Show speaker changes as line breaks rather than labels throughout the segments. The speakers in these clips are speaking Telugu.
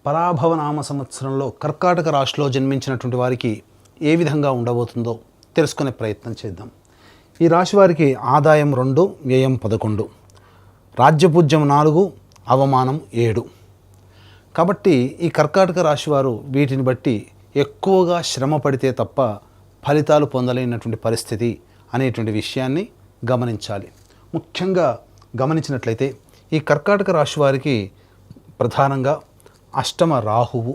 పరాభవనామ సంవత్సరంలో కర్కాటక రాశిలో జన్మించినటువంటి వారికి ఏ విధంగా ఉండబోతుందో తెలుసుకునే ప్రయత్నం చేద్దాం. ఈ రాశి వారికి ఆదాయం 2, వ్యయం 11, రాజ్యపూజ్యం 4, అవమానం 7. కాబట్టి ఈ కర్కాటక రాశి వారు వీటిని బట్టి ఎక్కువగా శ్రమ పడితే తప్ప ఫలితాలు పొందలేనటువంటి పరిస్థితి అనేటువంటి విషయాన్ని గమనించాలి. ముఖ్యంగా గమనించినట్లయితే ఈ కర్కాటక రాశి వారికి ప్రధానంగా అష్టమ రాహువు,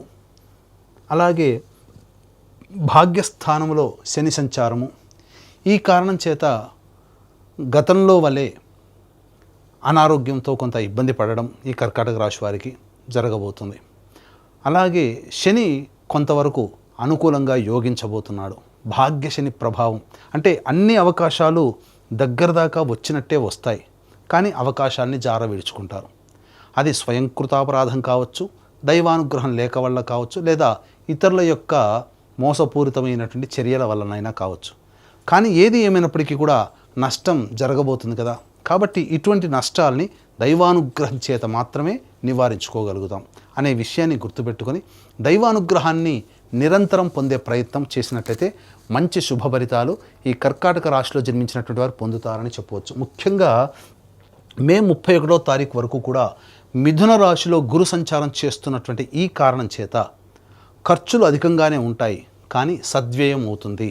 అలాగే భాగ్యస్థానంలో శని సంచారము, ఈ కారణం చేత గతంలో వలె అనారోగ్యంతో కొంత ఇబ్బంది పడడం ఈ కర్కాటక రాశి వారికి జరగబోతుంది. అలాగే శని కొంతవరకు అనుకూలంగా యోగించబోతున్నాడు. భాగ్య శని ప్రభావం అంటే అన్ని అవకాశాలు దగ్గర దాకా వచ్చినట్టే వస్తాయి, కానీ అవకాశాన్ని జార విడుచుకుంటారు. అది స్వయంకృతాపరాధం కావచ్చు, దైవానుగ్రహం లేక వల్ల కావచ్చు, లేదా ఇతరుల యొక్క మోసపూరితమైనటువంటి చర్యల వల్లనైనా కావచ్చు. కానీ ఏది ఏమైనప్పటికీ కూడా నష్టం జరగబోతుంది కదా. కాబట్టి ఇటువంటి నష్టాల్ని దైవానుగ్రహం చేత మాత్రమే నివారించుకోగలుగుతాం అనే విషయాన్ని గుర్తుపెట్టుకొని దైవానుగ్రహాన్ని నిరంతరం పొందే ప్రయత్నం చేసినట్లయితే మంచి శుభఫలితాలు ఈ కర్కాటక రాశిలో జన్మించినటువంటి వారు పొందుతారని చెప్పవచ్చు. ముఖ్యంగా మే 31వ తారీఖు వరకు కూడా మిథున రాశిలో గురు సంచారం చేస్తున్నటువంటి ఈ కారణం చేత ఖర్చులు అధికంగానే ఉంటాయి, కానీ సద్వ్యయం అవుతుంది.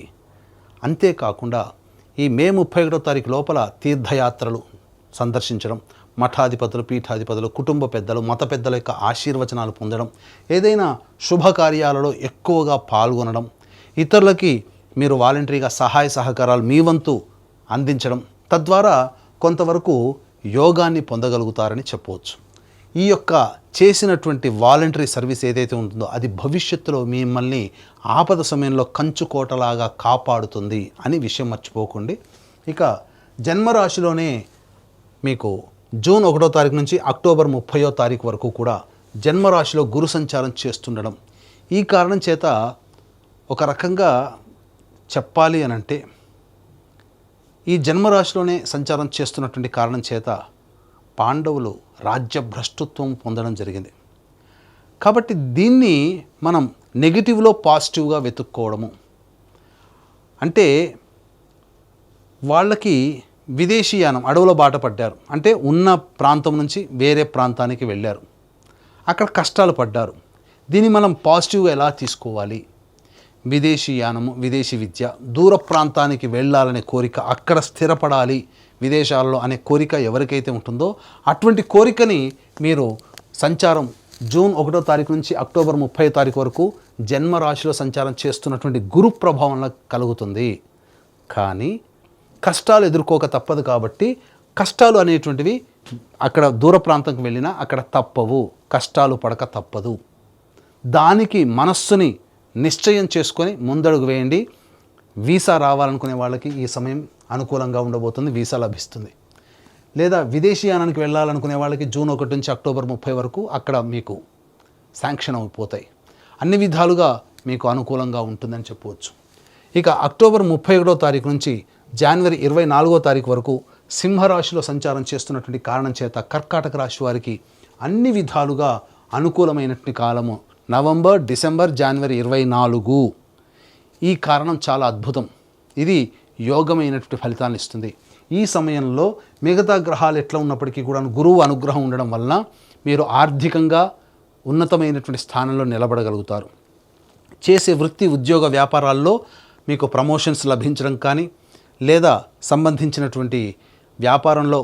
అంతేకాకుండా ఈ మే 31వ తారీఖు లోపల తీర్థయాత్రలు సందర్శించడం, మఠాధిపతులు, పీఠాధిపతులు, కుటుంబ పెద్దలు, మత పెద్దల యొక్క ఆశీర్వచనాలు పొందడం, ఏదైనా శుభకార్యాలలో ఎక్కువగా పాల్గొనడం, ఇతరులకి మీరు వాలంటరీగా సహాయ సహకారాలు మీ వంతు అందించడం, తద్వారా కొంతవరకు యోగాన్ని పొందగలుగుతారని చెప్పవచ్చు. ఈ యొక్క చేసినటువంటి వాలంటరీ సర్వీస్ ఏదైతే ఉంటుందో అది భవిష్యత్తులో మిమ్మల్ని ఆపద సమయంలో కంచుకోటలాగా కాపాడుతుంది అని విషయం మర్చిపోకండి. ఇక జన్మరాశిలోనే మీకు జూన్ 1వ తారీఖు నుంచి అక్టోబర్ 30వ తారీఖు వరకు కూడా జన్మరాశిలో గురు సంచారం చేస్తుండడం, ఈ కారణం చేత ఒక రకంగా చెప్పాలి అనంటే ఈ జన్మరాశిలోనే సంచారం చేస్తున్నటువంటి కారణం చేత పాండవులు రాజ్యభ్రష్టత్వం పొందడం జరిగింది. కాబట్టి దీన్ని మనం నెగిటివ్లో పాజిటివ్గా వెతుక్కోవడము అంటే వాళ్ళకి విదేశీయానం అడవుల బాట పడ్డారు, అంటే ఉన్న ప్రాంతం నుంచి వేరే ప్రాంతానికి వెళ్ళారు, అక్కడ కష్టాలు పడ్డారు. దీన్ని మనం పాజిటివ్గా ఎలా తీసుకోవాలి? విదేశీయానము, విదేశీ విద్య, దూర ప్రాంతానికి వెళ్ళాలనే కోరిక, అక్కడ స్థిరపడాలి విదేశాల్లో అనే కోరిక ఎవరికైతే ఉంటుందో అటువంటి కోరికని మీరు సంచారం జూన్ 1వ తారీఖు నుంచి అక్టోబర్ 30వ తారీఖు వరకు జన్మరాశిలో సంచారం చేస్తున్నటువంటి గురు ప్రభావంలో కలుగుతుంది. కానీ కష్టాలు ఎదుర్కోక తప్పదు. కాబట్టి కష్టాలు అనేటువంటివి అక్కడ దూర ప్రాంతంకి వెళ్ళినా అక్కడ తప్పవు, కష్టాలు పడక తప్పదు. దానికి మనస్సుని నిశ్చయం చేసుకొని ముందడుగు వేయండి. వీసా రావాలనుకునే వాళ్ళకి ఈ సమయం అనుకూలంగా ఉండబోతుంది, వీసా లభిస్తుంది. లేదా విదేశీయానానికి వెళ్ళాలనుకునే వాళ్ళకి జూన్ 1 నుంచి అక్టోబర్ 30 వరకు అక్కడ మీకు శాంక్షన్ అయిపోతాయి. అన్ని విధాలుగా మీకు అనుకూలంగా ఉంటుందని చెప్పవచ్చు. ఇక అక్టోబర్ 31వ తారీఖు నుంచి జనవరి 24వ తారీఖు వరకు సింహరాశిలో సంచారం చేస్తున్నటువంటి కారణం చేత కర్కాటక రాశి వారికి అన్ని విధాలుగా అనుకూలమైనటువంటి కాలము నవంబర్, డిసెంబర్, జనవరి 24. ఈ కారణం చాలా అద్భుతం. ఇది యోగమైనటువంటి ఫలితాన్ని ఇస్తుంది. ఈ సమయంలో మిగతా గ్రహాలు ఎట్లా ఉన్నప్పటికీ కూడా గురువు అనుగ్రహం ఉండడం వలన మీరు ఆర్థికంగా ఉన్నతమైనటువంటి స్థానంలో నిలబడగలుగుతారు. చేసే వృత్తి, ఉద్యోగ, వ్యాపారాల్లో మీకు ప్రమోషన్స్ లభించడం కానీ, లేదా సంబంధించినటువంటి వ్యాపారంలో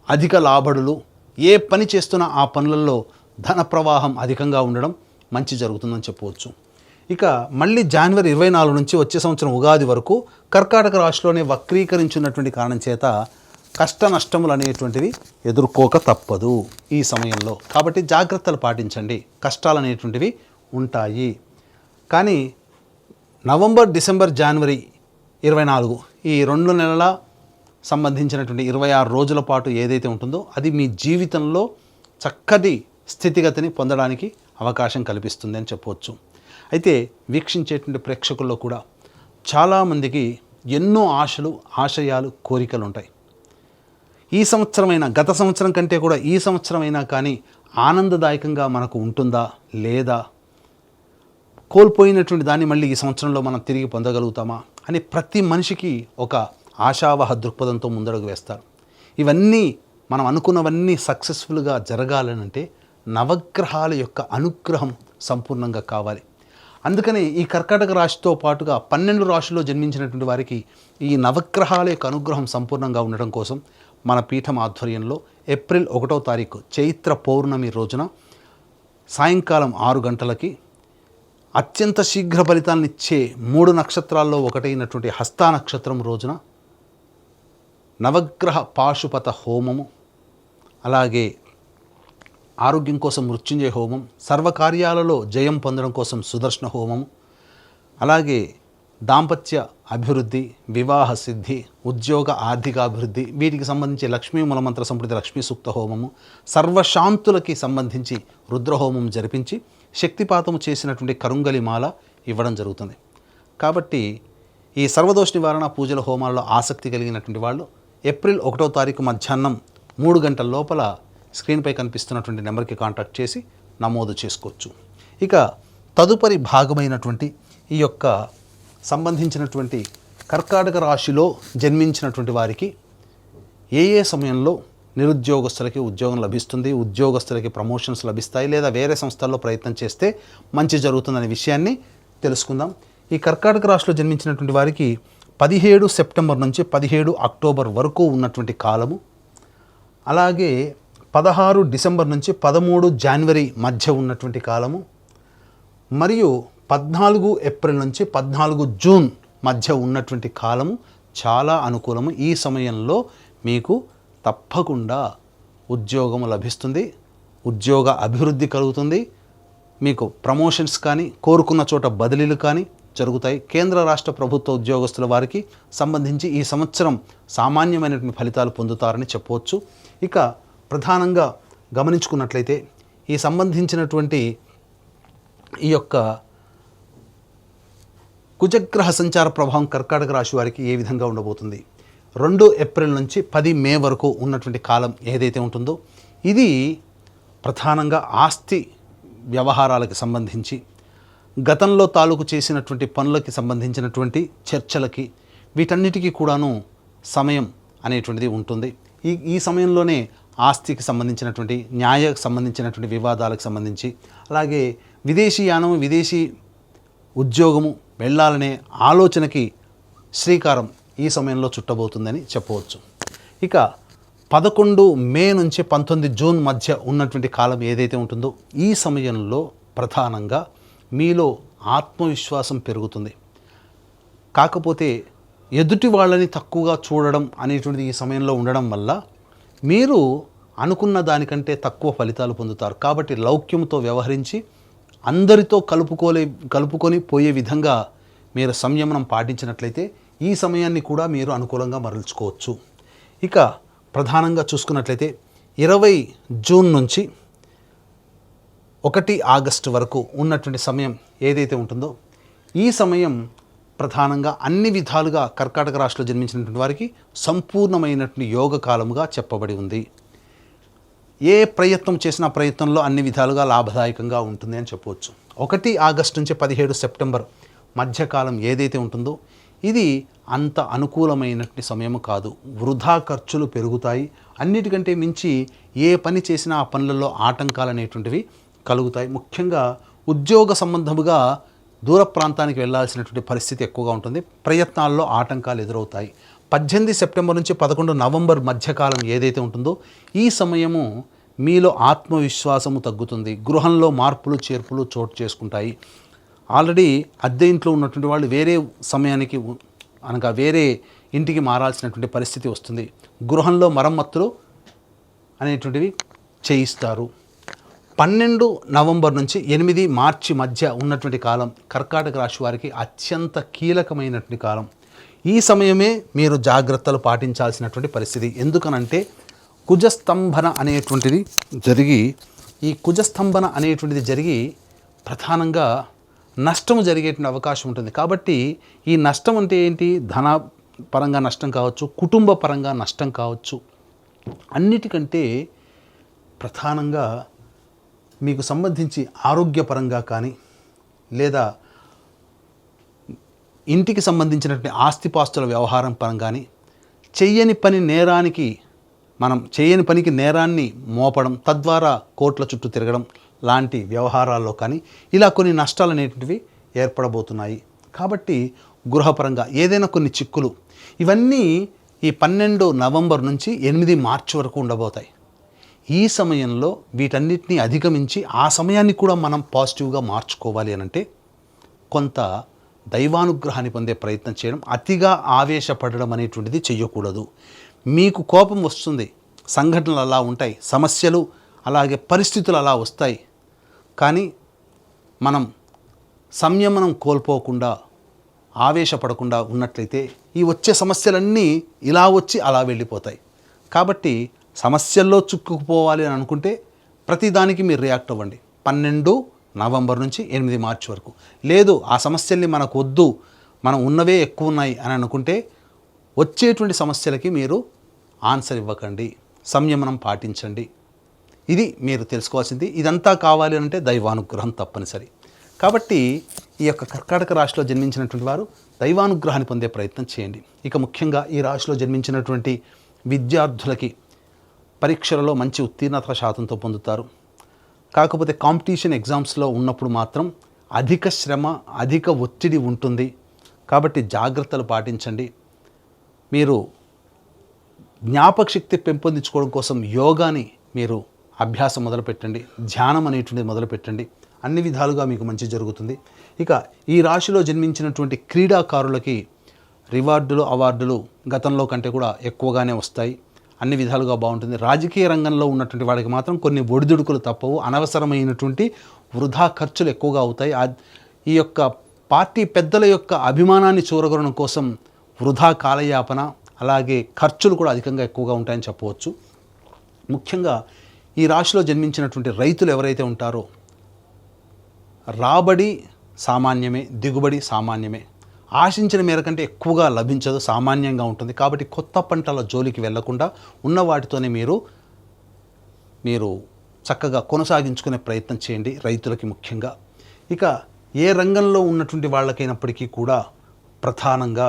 అధిక లాభడులు, ఏ పని చేస్తున్నా ఆ పనులలో ధన ప్రవాహం అధికంగా ఉండడం మంచి జరుగుతుందని చెప్పవచ్చు. ఇక మళ్ళీ జనవరి 24 నుంచి వచ్చే సంవత్సరం ఉగాది వరకు కర్కాటక రాశిలోనే వక్రీకరించున్నటువంటి కారణం చేత కష్ట నష్టములు అనేటువంటివి ఎదుర్కోక తప్పదు ఈ సమయంలో. కాబట్టి జాగ్రత్తలు పాటించండి, కష్టాలు అనేటువంటివి ఉంటాయి. కానీ నవంబర్, డిసెంబర్, జనవరి 24 ఈ 2 నెలల సంబంధించినటువంటి 26 రోజుల పాటు ఏదైతే ఉంటుందో అది మీ జీవితంలో చక్కటి స్థితిగతిని పొందడానికి అవకాశం కల్పిస్తుంది అని చెప్పవచ్చు. అయితే వీక్షించేటువంటి ప్రేక్షకుల్లో కూడా చాలామందికి ఎన్నో ఆశలు, ఆశయాలు, కోరికలు ఉంటాయి. ఈ సంవత్సరమైనా, గత సంవత్సరం కంటే కూడా ఈ సంవత్సరమైనా కానీ ఆనందదాయకంగా మనకు ఉంటుందా లేదా, కోల్పోయినటువంటి దాన్ని మళ్ళీ ఈ సంవత్సరంలో మనం తిరిగి పొందగలుగుతామా అని ప్రతి మనిషికి ఒక ఆశావహ దృక్పథంతో ముందడుగు వేస్తారు. ఇవన్నీ మనం అనుకున్నవన్నీ సక్సెస్ఫుల్గా జరగాలనంటే నవగ్రహాల యొక్క అనుగ్రహం సంపూర్ణంగా కావాలి. అందుకని ఈ కర్కాటక రాశితో పాటుగా 12 రాశుల్లో జన్మించినటువంటి వారికి ఈ నవగ్రహాల యొక్క అనుగ్రహం సంపూర్ణంగా ఉండడం కోసం మన పీఠం ఆధ్వర్యంలో ఏప్రిల్ 1వ తారీఖు చైత్ర పౌర్ణమి రోజున సాయంకాలం 6 గంటలకి అత్యంత శీఘ్ర ఫలితాలను ఇచ్చే 3 నక్షత్రాల్లో ఒకటైనటువంటి హస్తా నక్షత్రం రోజున నవగ్రహ పాశుపత హోమము, అలాగే ఆరోగ్యం కోసం మృత్యుంజయ హోమం, సర్వకార్యాలలో జయం పొందడం కోసం సుదర్శన హోమము, అలాగే దాంపత్య అభివృద్ధి, వివాహ సిద్ధి, ఉద్యోగ ఆర్థికాభివృద్ధి, వీటికి సంబంధించి లక్ష్మీ మూలమంత్ర సంప్రతి లక్ష్మీ సూక్త హోమము, సర్వశాంతులకి సంబంధించి రుద్రహోమం జరిపించి శక్తిపాతము చేసినటువంటి కరుంగలి మాల ఇవ్వడం జరుగుతుంది. కాబట్టి ఈ సర్వదోష నివారణ పూజల హోమాల్లో ఆసక్తి కలిగినటువంటి వాళ్ళు ఏప్రిల్ 1వ తారీఖు మధ్యాహ్నం 3 గంటల లోపల స్క్రీన్పై కనిపిస్తున్నటువంటి నెంబర్కి కాంటాక్ట్ చేసి నమోదు చేసుకోవచ్చు. ఇక తదుపరి భాగమైనటువంటి ఈ యొక్క సంబంధించినటువంటి కర్కాటక రాశిలో జన్మించినటువంటి వారికి ఏ సమయంలో నిరుద్యోగస్తులకి ఉద్యోగం లభిస్తుంది, ఉద్యోగస్తులకి ప్రమోషన్స్ లభిస్తాయి, లేదా వేరే సంస్థల్లో ప్రయత్నం చేస్తే మంచి జరుగుతుందనే విషయాన్ని తెలుసుకుందాం. ఈ కర్కాటక రాశిలో జన్మించినటువంటి వారికి 17 సెప్టెంబర్ నుంచి 17 అక్టోబర్ వరకు ఉన్నటువంటి కాలము, అలాగే 16 డిసెంబర్ నుంచి 13 జనవరి మధ్య ఉన్నటువంటి కాలము, మరియు 14 ఏప్రిల్ నుంచి 14 జూన్ మధ్య ఉన్నటువంటి కాలము చాలా అనుకూలము. ఈ సమయంలో మీకు తప్పకుండా ఉద్యోగము లభిస్తుంది, ఉద్యోగ అభివృద్ధి కలుగుతుంది, మీకు ప్రమోషన్స్ కానీ కోరుకున్న చోట బదిలీలు కానీ జరుగుతాయి. కేంద్ర రాష్ట్ర ప్రభుత్వ ఉద్యోగస్తుల వారికి సంబంధించి ఈ సంవత్సరం సామాన్యమైనటువంటి ఫలితాలు పొందుతారని చెప్పవచ్చు. ఇక ప్రధానంగా గమనించుకున్నట్లయితే ఈ సంబంధించినటువంటి ఈ యొక్క కుజగ్రహ సంచార ప్రభావం కర్కాటక రాశి వారికి ఏ విధంగా ఉండబోతుంది, 2 ఏప్రిల్ నుంచి 10 మే వరకు ఉన్నటువంటి కాలం ఏదైతే ఉంటుందో ఇది ప్రధానంగా ఆస్తి వ్యవహారాలకు సంబంధించి, గతంలో తాలూకు చేసినటువంటి పనులకి సంబంధించినటువంటి చర్చలకి, వీటన్నిటికీ కూడాను సమయం అనేటువంటిది ఉంటుంది. ఈ సమయంలోనే ఆస్తికి సంబంధించినటువంటి, న్యాయకు సంబంధించినటువంటి వివాదాలకు సంబంధించి, అలాగే విదేశీయానం, విదేశీ ఉద్యోగము వెళ్ళాలనే ఆలోచనకి శ్రీకారం ఈ సమయంలో చుట్టబోతుందని చెప్పవచ్చు. ఇక 11 మే నుంచి 19 జూన్ మధ్య ఉన్నటువంటి కాలం ఏదైతే ఉంటుందో ఈ సమయంలో ప్రధానంగా మీలో ఆత్మవిశ్వాసం పెరుగుతుంది. కాకపోతే ఎదుటి వాళ్ళని తక్కువగా చూడడం అనేటువంటిది ఈ సమయంలో ఉండడం వల్ల మీరు అనుకున్న దానికంటే తక్కువ ఫలితాలు పొందుతారు. కాబట్టి లౌక్యంతో వ్యవహరించి అందరితో కలుపుకొని పోయే విధంగా మీరు సంయమనం పాటించినట్లయితే ఈ సమయాన్ని కూడా మీరు అనుకూలంగా మరల్చుకోవచ్చు. ఇక ప్రధానంగా చూసుకున్నట్లయితే 20 జూన్ నుంచి 1 ఆగస్టు వరకు ఉన్నటువంటి సమయం ఏదైతే ఉంటుందో ఈ సమయం ప్రధానంగా అన్ని విధాలుగా కర్కాటక రాశిలో జన్మించినటువంటి వారికి సంపూర్ణమైనటువంటి యోగ కాలముగా చెప్పబడి ఉంది. ఏ ప్రయత్నం చేసినా ప్రయత్నంలో అన్ని విధాలుగా లాభదాయకంగా ఉంటుంది అని చెప్పవచ్చు. 1 ఆగస్టు నుంచి 17 సెప్టెంబర్ మధ్యకాలం ఏదైతే ఉంటుందో ఇది అంత అనుకూలమైనటువంటి సమయం కాదు. వృధా ఖర్చులు పెరుగుతాయి. అన్నిటికంటే మించి ఏ పని చేసినా ఆ పనులలో ఆటంకాలు అనేటువంటివి కలుగుతాయి. ముఖ్యంగా ఉద్యోగ సంబంధముగా దూర ప్రాంతానికి వెళ్ళాల్సినటువంటి పరిస్థితి ఎక్కువగా ఉంటుంది. ప్రయత్నాల్లో ఆటంకాలు ఎదురవుతాయి. 18 సెప్టెంబర్ నుంచి 11 నవంబర్ మధ్యకాలం ఏదైతే ఉంటుందో ఈ సమయము మీలో ఆత్మవిశ్వాసము తగ్గుతుంది. గృహంలో మార్పులు చేర్పులు చోటు చేసుకుంటాయి. ఆల్రెడీ అద్దె ఇంట్లో ఉన్నటువంటి వాళ్ళు వేరే సమయానికి అనగా వేరే ఇంటికి మారాల్సినటువంటి పరిస్థితి వస్తుంది. గృహంలో మరమ్మతులు అనేటువంటివి చేయిస్తారు. 12 నవంబర్ నుంచి 8 మార్చి మధ్య ఉన్నటువంటి కాలం కర్కాటక రాశి వారికి అత్యంత కీలకమైనటువంటి కాలం. ఈ సమయమే మీరు జాగ్రత్తలు పాటించాల్సినటువంటి పరిస్థితి. ఎందుకనంటే కుజస్తంభన అనేటువంటిది జరిగి ప్రధానంగా నష్టము జరిగేటువంటి అవకాశం ఉంటుంది. కాబట్టి ఈ నష్టం అంటే ఏంటి? ధన పరంగా నష్టం కావచ్చు, కుటుంబ పరంగా నష్టం కావచ్చు. అన్నిటికంటే ప్రధానంగా మీకు సంబంధించి ఆరోగ్యపరంగా కానీ లేదా ఇంటికి సంబంధించినటువంటి ఆస్తిపాస్తుల వ్యవహారం పరంగాని చెయ్యని పనికి నేరాన్ని మోపడం, తద్వారా కోర్టుల చుట్టూ తిరగడం లాంటి వ్యవహారాల్లో కానీ ఇలా కొన్ని నష్టాలు అనేటువంటివి ఏర్పడబోతున్నాయి. కాబట్టి గృహపరంగా ఏదైనా కొన్ని చిక్కులు ఇవన్నీ ఈ 12 నవంబర్ నుంచి 8 మార్చి వరకు ఉండబోతాయి. ఈ సమయంలో వీటన్నిటిని అధిగమించి ఆ సమయాన్ని కూడా మనం పాజిటివ్గా మార్చుకోవాలి అని అంటే కొంత దైవానుగ్రహాన్ని పొందే ప్రయత్నం చేయడం, అతిగా ఆవేశపడడం అనేటువంటిది చెయ్యకూడదు. మీకు కోపం వస్తుంది, సంఘటనలు అలా ఉంటాయి, సమస్యలు అలాగే పరిస్థితులు అలా వస్తాయి. కానీ మనం సంయమనం కోల్పోకుండా ఆవేశపడకుండా ఉన్నట్లయితే ఈ వచ్చే సమస్యలన్నీ ఇలా వచ్చి అలా వెళ్ళిపోతాయి. కాబట్టి సమస్యల్లో చిక్కుకుపోవాలి అని అనుకుంటే ప్రతిదానికి మీరు రియాక్ట్ అవ్వండి 12 నవంబర్ నుంచి 8 మార్చి వరకు. లేదు ఆ సమస్యల్ని మనకు వద్దు, మనం ఉన్నవే ఎక్కువ ఉన్నాయి అని అనుకుంటే వచ్చేటువంటి సమస్యలకి మీరు ఆన్సర్ ఇవ్వకండి, సంయమనం పాటించండి. ఇది మీరు తెలుసుకోవాల్సింది. ఇదంతా కావాలి అంటే దైవానుగ్రహం తప్పనిసరి. కాబట్టి ఈ యొక్క కర్కాటక రాశిలో జన్మించినటువంటి వారు దైవానుగ్రహాన్ని పొందే ప్రయత్నం చేయండి. ఇక ముఖ్యంగా ఈ రాశిలో జన్మించినటువంటి విద్యార్థులకి పరీక్షలలో మంచి ఉత్తీర్ణత శాతంతో పొందుతారు. కాకపోతే కాంపిటీషన్ ఎగ్జామ్స్లో ఉన్నప్పుడు మాత్రం అధిక శ్రమ, అధిక ఒత్తిడి ఉంటుంది. కాబట్టి జాగ్రత్తలు పాటించండి. మీరు జ్ఞాపక శక్తి పెంపొందించుకోవడం కోసం యోగాని మీరు అభ్యాసం మొదలుపెట్టండి, ధ్యానం అనేటువంటిది మొదలుపెట్టండి. అన్ని విధాలుగా మీకు మంచి జరుగుతుంది. ఇక ఈ రాశిలో జన్మించినటువంటి క్రీడాకారులకి రివార్డులు, అవార్డులు గతంలో కంటే కూడా ఎక్కువగానే వస్తాయి. అన్ని విధాలుగా బాగుంటుంది. రాజకీయ రంగంలో ఉన్నటువంటి వాళ్ళకి మాత్రం కొన్ని ఒడిదుడుకులు తప్పవు. అనవసరమైనటువంటి వృధా ఖర్చులు ఎక్కువగా అవుతాయి. ఈ యొక్క పార్టీ పెద్దల యొక్క అభిమానాన్ని చూరగొనడం కోసం వృధా కాలయాపన, అలాగే ఖర్చులు కూడా అధికంగా ఎక్కువగా ఉంటాయని చెప్పవచ్చు. ముఖ్యంగా ఈ రాశిలో జన్మించినటువంటి రైతులు ఎవరైతే ఉంటారో రాబడి సామాన్యమే, దిగుబడి సామాన్యమే. ఆశించిన మేర కంటే ఎక్కువగా లభించదు, సామాన్యంగా ఉంటుంది. కాబట్టి కొత్త పంటల జోలికి వెళ్లకుండా ఉన్న వాటితోనే మీరు చక్కగా కొనసాగించుకునే ప్రయత్నం చేయండి రైతులకి ముఖ్యంగా. ఇక ఏ రంగంలో ఉన్నటువంటి వాళ్ళకైనప్పటికీ కూడా ప్రధానంగా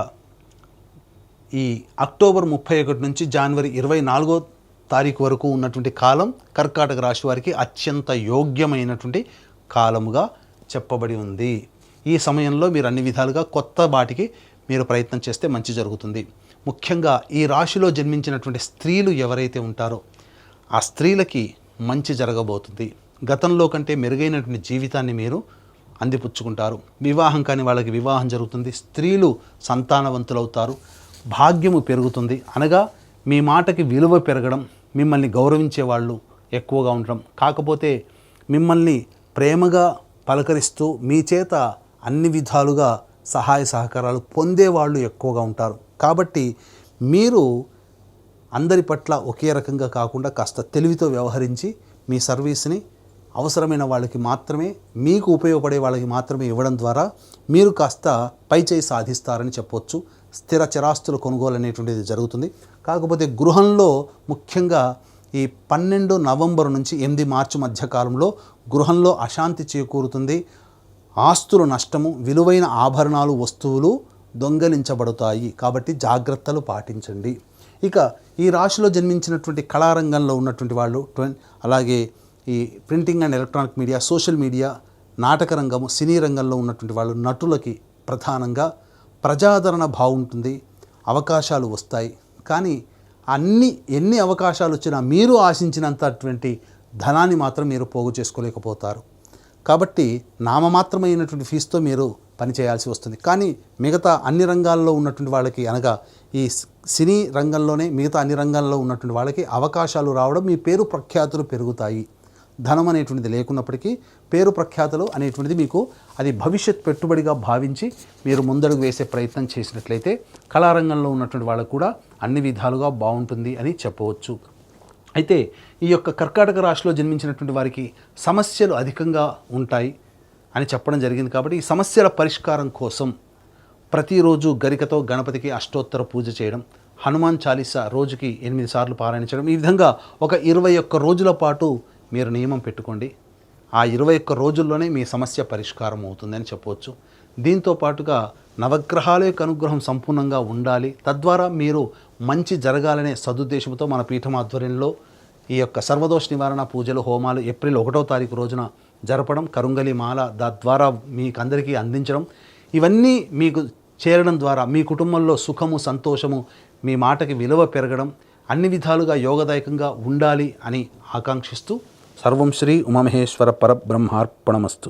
ఈ అక్టోబర్ 31 నుంచి జనవరి 24వ తారీఖు వరకు ఉన్నటువంటి కాలం కర్కాటక రాశి వారికి అత్యంత యోగ్యమైనటువంటి కాలముగా చెప్పబడి ఉంది. ఈ సమయంలో మీరు అన్ని విధాలుగా కొత్త వాటికి మీరు ప్రయత్నం చేస్తే మంచి జరుగుతుంది. ముఖ్యంగా ఈ రాశిలో జన్మించినటువంటి స్త్రీలు ఎవరైతే ఉంటారో ఆ స్త్రీలకి మంచి జరగబోతుంది. గతంలో కంటే మెరుగైనటువంటి జీవితాన్ని మీరు అందిపుచ్చుకుంటారు. వివాహం కాని వాళ్ళకి వివాహం జరుగుతుంది. స్త్రీలు సంతానవంతులవుతారు. భాగ్యము పెరుగుతుంది. అనగా మీ మాటకి విలువ పెరగడం, మిమ్మల్ని గౌరవించే వాళ్ళు ఎక్కువగా ఉండడం, కాకపోతే మిమ్మల్ని ప్రేమగా పలకరిస్తూ మీ చేత అన్ని విధాలుగా సహాయ సహకారాలు పొందేవాళ్ళు ఎక్కువగా ఉంటారు. కాబట్టి మీరు అందరి పట్ల ఒకే రకంగా కాకుండా కాస్త తెలివితో వ్యవహరించి మీ సర్వీస్ని అవసరమైన వాళ్ళకి మాత్రమే, మీకు ఉపయోగపడే వాళ్ళకి మాత్రమే ఇవ్వడం ద్వారా మీరు కాస్త పైచేయి సాధిస్తారని చెప్పవచ్చు. స్థిర చరాస్తుల కొనుగోలు అనేటువంటిది జరుగుతుంది. కాకపోతే గృహంలో ముఖ్యంగా ఈ 12 నవంబర్ నుంచి 8 మార్చి మధ్య కాలంలో గృహంలో అశాంతి చేకూరుతుంది. ఆస్తులు నష్టము, విలువైన ఆభరణాలు, వస్తువులు దొంగలించబడతాయి. కాబట్టి జాగ్రత్తలు పాటించండి. ఇక ఈ రాశిలో జన్మించినటువంటి కళారంగంలో ఉన్నటువంటి వాళ్ళు, అలాగే ఈ printing and electronic media, social media, నాటక రంగము, సినీ రంగంలో ఉన్నటువంటి వాళ్ళు, నటులకి ప్రధానంగా ప్రజాదరణ బాగుంటుంది, అవకాశాలు వస్తాయి. కానీ ఎన్ని అవకాశాలు వచ్చినా మీరు ఆశించినంతటువంటి ధనాన్ని మాత్రం మీరు పోగు చేసుకోలేకపోతారు. కాబట్టి నామమాత్రమైనటువంటి ఫీజుతో మీరు పనిచేయాల్సి వస్తుంది. కానీ మిగతా అన్ని రంగాల్లో ఉన్నటువంటి వాళ్ళకి, అనగా ఈ సినీ రంగంలోనే మిగతా అన్ని రంగాల్లో ఉన్నటువంటి వాళ్ళకి అవకాశాలు రావడం, మీ పేరు ప్రఖ్యాతులు పెరుగుతాయి. ధనం అనేటువంటిది లేకున్నప్పటికీ పేరు ప్రఖ్యాతులు అనేటువంటిది మీకు అది భవిష్యత్ పెట్టుబడిగా భావించి మీరు ముందడుగు వేసే ప్రయత్నం చేసినట్లయితే కళారంగంలో ఉన్నటువంటి వాళ్ళకు కూడా అన్ని విధాలుగా బాగుంటుంది అని చెప్పవచ్చు. అయితే ఈ యొక్క కర్కాటక రాశిలో జన్మించినటువంటి వారికి సమస్యలు అధికంగా ఉంటాయి అని చెప్పడం జరిగింది. కాబట్టి ఈ సమస్యల పరిష్కారం కోసం ప్రతిరోజు గరికతో గణపతికి అష్టోత్తర పూజ చేయడం, హనుమాన్ చాలీసా రోజుకి 8 సార్లు పారాయణ చేయడం, ఈ విధంగా ఒక 21 రోజుల పాటు మీరు నియమం పెట్టుకోండి. ఆ 21 రోజుల్లోనే మీ సమస్య పరిష్కారం అవుతుందని చెప్పవచ్చు. దీంతో పాటుగా నవగ్రహాల యొక్క అనుగ్రహం సంపూర్ణంగా ఉండాలి, తద్వారా మీరు మంచి జరగాలనే సదుద్దేశంతో మన పీఠం ఆధ్వర్యంలో ఈ యొక్క సర్వదోష నివారణ పూజలు, హోమాలు ఏప్రిల్ 1వ తారీఖు రోజున జరపడం, కరుంగలి మాల తద్వారా మీకు అందరికీ అందించడం, ఇవన్నీ మీకు చేరడం ద్వారా మీ కుటుంబంలో సుఖము, సంతోషము, మీ మాటకి విలువ పెరగడం, అన్ని విధాలుగా యోగదాయకంగా ఉండాలి అని ఆకాంక్షిస్తూ సర్వం శ్రీ ఉమామహేశ్వర పరబ్రహ్మార్పణమస్తు.